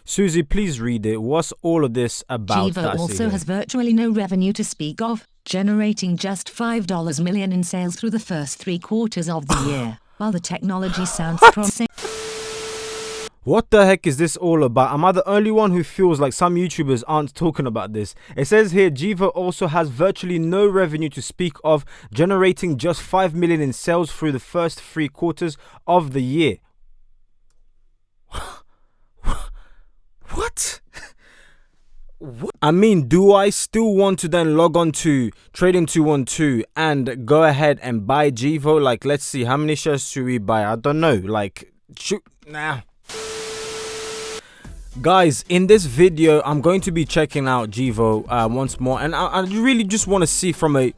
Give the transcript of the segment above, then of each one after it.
Susie, please read it. What's all of this about? Gevo also has virtually no revenue to speak of, generating just $5 million in sales through the first 3 quarters of the year. While the technology sounds promising. What the heck is this all about? Am I the only one who feels like some YouTubers aren't talking about this? It says here, Gevo also has virtually no revenue to speak of, generating just $5 million in sales through the first 3 quarters of the year. What? I mean, do I still want to then log on to Trading 212 and go ahead and buy Gevo? Like, let's see, how many shares should we buy? I don't know. Like, nah. Guys, in this video, I'm going to be checking out Gevo once more. And I really just want to see from a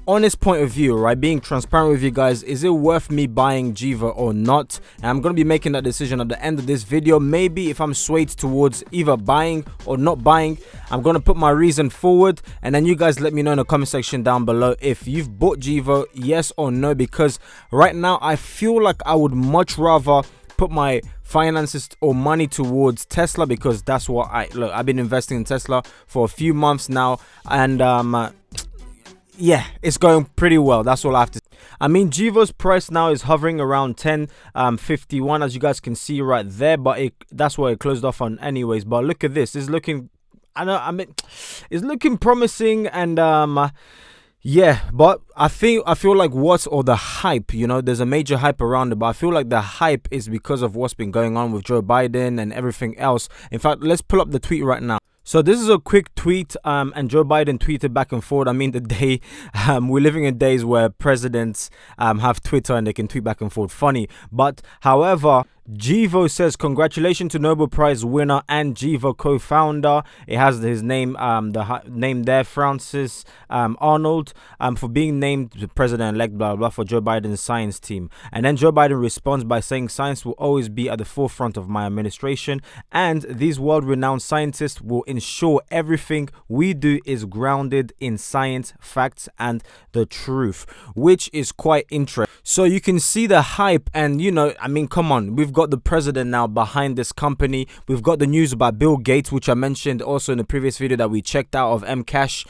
honest point of view, right? Being transparent with you guys, is it worth me buying Gevo or not? And I'm going to be making that decision at the end of this video. Maybe if I'm swayed towards either buying or not buying, I'm going to put my reason forward. And then you guys let me know in the comment section down below if you've bought Gevo, yes or no. Because right now, I feel like I would much rather put my finances or money towards Tesla, because that's what I've been investing in Tesla for a few months now, and yeah, it's going pretty well. That's all I have to say. I mean, Gevo's price now is hovering around 10.51, as you guys can see right there, but that's what it closed off on anyways. But look at this, it's looking, it's looking promising. And yeah, but I feel like the hype, you know, there's a major hype around it, but I feel like the hype is because of what's been going on with Joe Biden and everything else. In fact, let's pull up the tweet right now. So this is a quick tweet, and Joe Biden tweeted back and forth. I mean, we're living in days where presidents have Twitter and they can tweet back and forth. Funny, but however, Gevo says, congratulations to Nobel Prize winner and Gevo co-founder. It has his name, name there, Francis Arnold, for being named the president-elect, blah, blah, blah, for Joe Biden's science team. And then Joe Biden responds by saying, science will always be at the forefront of my administration, and these world-renowned scientists will ensure everything we do is grounded in science, facts, and the truth, which is quite interesting. So you can see the hype, and you know, I mean, come on, we've got the president now behind this company. We've got the news about Bill Gates, which I mentioned also in the previous video that we checked out of Mcash.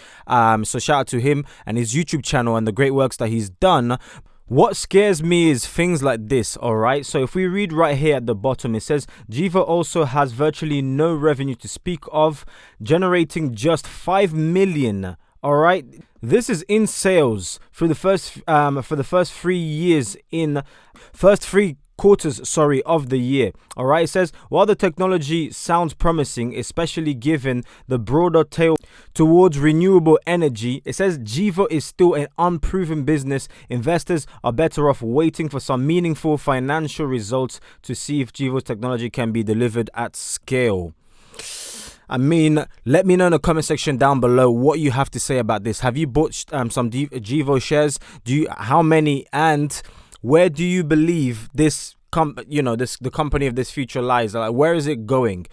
So shout out to him and his YouTube channel and the great works that he's done. What scares me is things like this, all right? So if we read right here at the bottom, it says, Gevo also has virtually no revenue to speak of, generating just $5 million. All right, this is in sales for the first 3 quarters of the year. All right, it says, while the technology sounds promising, especially given the broader tail towards renewable energy, it says Gevo is still an unproven business. Investors are better off waiting for some meaningful financial results to see if Gevo's technology can be delivered at scale. I mean, let me know in the comment section down below what you have to say about this. Have you bought some Gevo shares? How many, and where do you believe this the company of this future lies? Like, where is it going?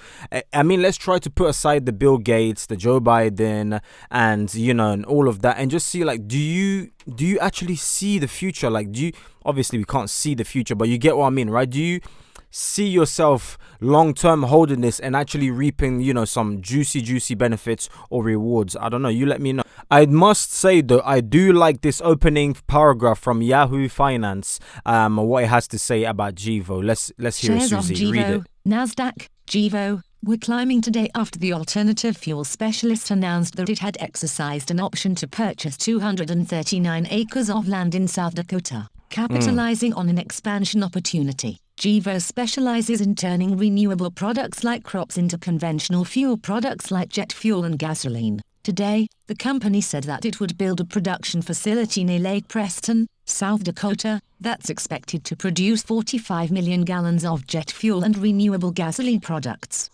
I mean, let's try to put aside the Bill Gates, the Joe Biden, and and all of that, and just see, like, do you actually see the future? Like, obviously we can't see the future, but you get what I mean, right? Do you see yourself long-term holding this and actually reaping, some juicy benefits or rewards? I don't know. You let me know. I must say, though, I do like this opening paragraph from Yahoo Finance, what it has to say about Gevo. Let's hear it, Susie. Read it. Nasdaq, Gevo, were climbing today after the alternative fuel specialist announced that it had exercised an option to purchase 239 acres of land in South Dakota, capitalizing on an expansion opportunity. Gevo specializes in turning renewable products like crops into conventional fuel products like jet fuel and gasoline. Today, the company said that it would build a production facility near Lake Preston, South Dakota, that's expected to produce 45 million gallons of jet fuel and renewable gasoline products.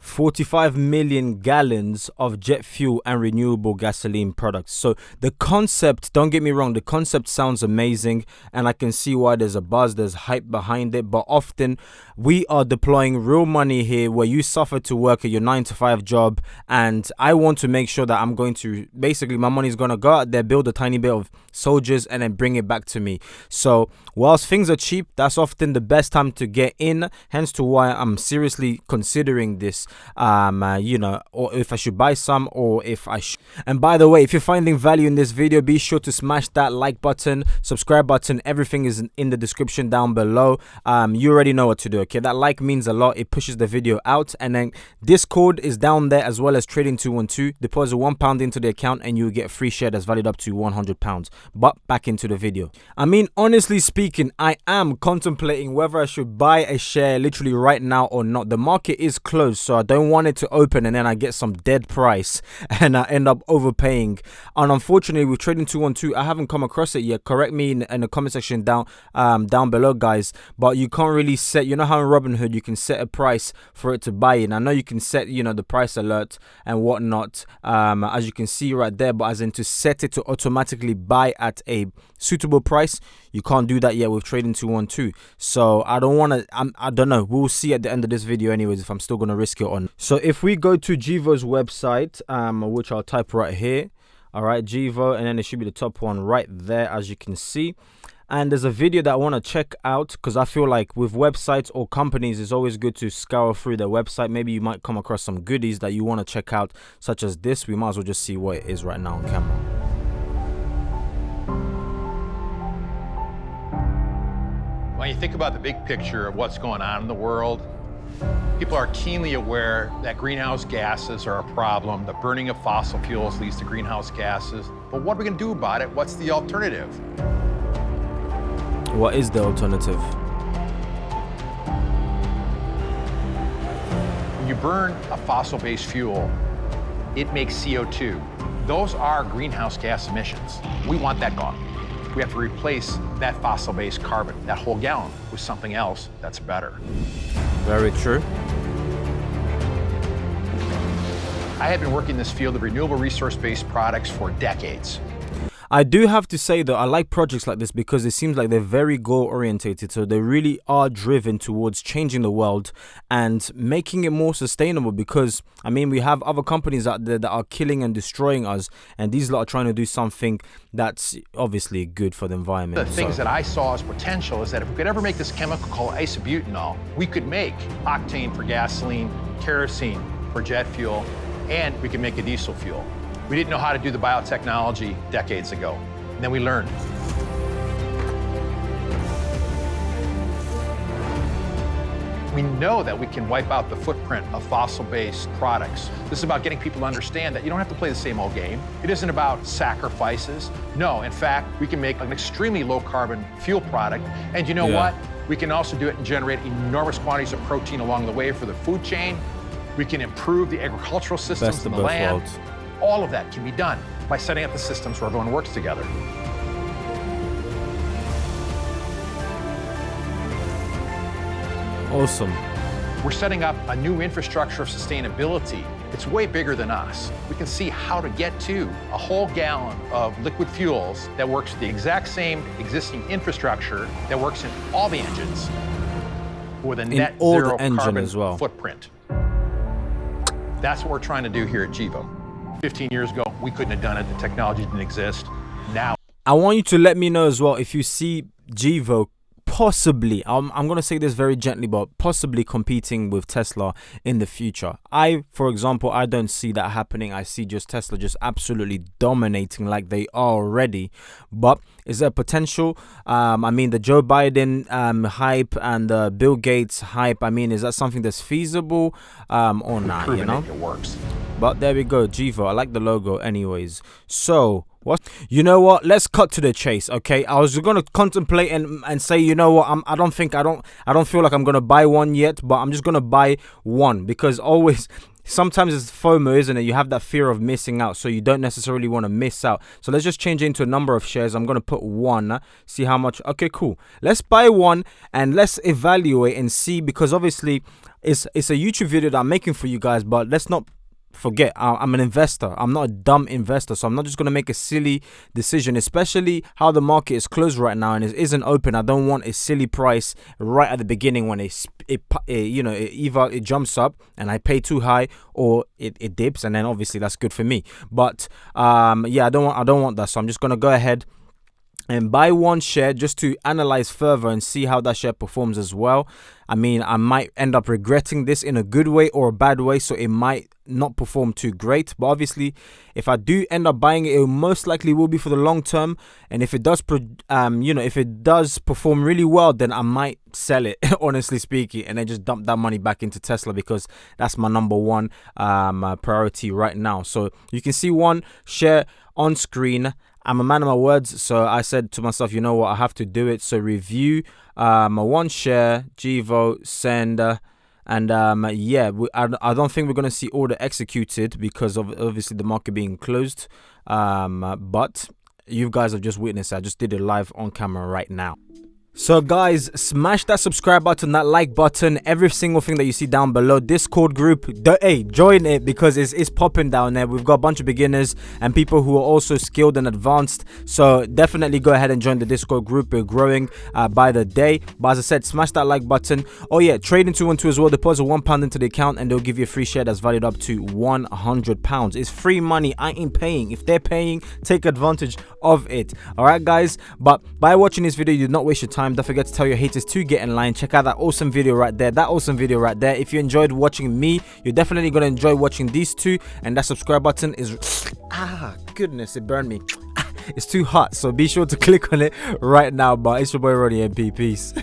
45 million gallons of jet fuel and renewable gasoline products. So the concept, don't get me wrong, the concept sounds amazing, and I can see why there's a buzz, there's hype behind it. But often we are deploying real money here where you suffer to work at your 9-to-5 job, and I want to make sure that I'm going to, basically my money is going to go out there, build a tiny bit of soldiers, and then bring it back to me. So whilst things are cheap, that's often the best time to get in, hence to why I'm seriously considering this. you know, or if I should buy some, or if I should. And by the way, if you're finding value in this video, be sure to smash that like button, subscribe button. Everything is in the description down below. You already know what to do. Okay, that like means a lot. It pushes the video out. And then Discord is down there, as well as Trading 212. Deposit £1 into the account and you get a free share that's valued up to £100. But back into the video. I mean, honestly speaking, I am contemplating whether I should buy a share literally right now or not. The market is closed, so I don't want it to open and then I get some dead price and I end up overpaying. And unfortunately, with Trading 212, I haven't come across it yet. Correct me in the comment section down below, guys. But you can't really set, you know how in Robinhood you can set a price for it to buy in. I know you can set, you know, the price alert and whatnot, as you can see right there, but as in to set it to automatically buy at a suitable price, you can't do that yet with Trading 212. So I don't want to, I don't know, we'll see at the end of this video anyways if I'm still going to risk it on. So if we go to Gevo's website, which I'll type right here, all right, Gevo, and then it should be the top one right there, as you can see. And there's a video that I want to check out, because I feel like with websites or companies, it's always good to scour through their website. Maybe you might come across some goodies that you want to check out, such as this. We might as well just see what it is right now on camera. When you think about the big picture of what's going on in the world, people are keenly aware that greenhouse gases are a problem. The burning of fossil fuels leads to greenhouse gases. But what are we going to do about it? What's the alternative? What is the alternative? When you burn a fossil-based fuel, it makes CO2. Those are greenhouse gas emissions. We want that gone. We have to replace that fossil-based carbon, that whole gallon, with something else that's better. Very true. I have been working in this field of renewable resource-based products for decades. I do have to say though, I like projects like this because it seems like they're very goal orientated. So they really are driven towards changing the world and making it more sustainable, because I mean, we have other companies out there that are killing and destroying us, and these lot are trying to do something that's obviously good for the environment. The things that I saw as potential is that if we could ever make this chemical called isobutanol, we could make octane for gasoline, kerosene for jet fuel, and we could make a diesel fuel. We didn't know how to do the biotechnology decades ago, and then we learned. We know that we can wipe out the footprint of fossil-based products. This is about getting people to understand that you don't have to play the same old game. It isn't about sacrifices. No, in fact, we can make an extremely low-carbon fuel product, and you know what? We can also do it and generate enormous quantities of protein along the way for the food chain. We can improve the agricultural systems in the land. Worlds. All of that can be done by setting up the systems where everyone works together. Awesome. We're setting up a new infrastructure of sustainability. It's way bigger than us. We can see how to get to a whole gallon of liquid fuels that works with the exact same existing infrastructure that works in all the engines with a net zero carbon footprint. That's what we're trying to do here at Gevo. 15 years ago, we couldn't have done it. The technology didn't exist. Now, I want you to let me know as well if you see Gevo possibly, I'm going to say this very gently, but possibly competing with Tesla in the future. For example, I don't see that happening. I see just Tesla just absolutely dominating like they are already. But is there potential? I mean, the Joe Biden hype and the Bill Gates hype, I mean, is that something that's feasible or not, you know? It works. But there we go, Gevo. I like the logo anyways. So, what? You know what? Let's cut to the chase, okay? I was gonna contemplate and say, you know what? I don't feel like I'm gonna buy one yet, but I'm just gonna buy one, because sometimes it's FOMO, isn't it? You have that fear of missing out, so you don't necessarily want to miss out. So let's just change it into a number of shares. I'm gonna put one. See how much. Okay, cool. Let's buy one and let's evaluate and see, because obviously it's a YouTube video that I'm making for you guys, but let's not forget, I'm an investor. I'm not a dumb investor, so I'm not just going to make a silly decision, especially how the market is closed right now and it isn't open. I don't want a silly price right at the beginning when either it jumps up and I pay too high, or it dips, and then obviously that's good for me. But yeah, I don't want that, so I'm just going to go ahead and buy one share just to analyze further and see how that share performs as well. I mean, I might end up regretting this in a good way or a bad way, so it might not perform too great. But obviously, if I do end up buying it, it most likely will be for the long term. And if it does, if it does perform really well, then I might sell it, honestly speaking, and then just dump that money back into Tesla, because that's my number one priority right now. So you can see one share on screen. I'm a man of my words, so I said to myself, you know what, I have to do it. So review my one share, Gevo, send, and I don't think we're going to see order executed because of obviously the market being closed, but you guys have just witnessed it. I just did it live on camera right now. So guys, smash that subscribe button, that like button, every single thing that you see down below. Discord group, hey, join it, because it's popping down there. We've got a bunch of beginners and people who are also skilled and advanced, so definitely go ahead and join the Discord group. We're growing by the day. But as I said, smash that like button. Oh yeah, trading 212 as well. Deposit £1 into the account and they'll give you a free share that's valued up to £100. It's free money. I ain't paying. If they're paying, take advantage of it. All right guys, but by watching this video, you did not waste your time. Don't forget to tell your haters to get in line. Check out that awesome video right there. If you enjoyed watching me, you're definitely gonna enjoy watching these two. And that subscribe button is goodness, it burned me. It's too hot, so be sure to click on it right now. But it's your boy Ronny MP. Peace.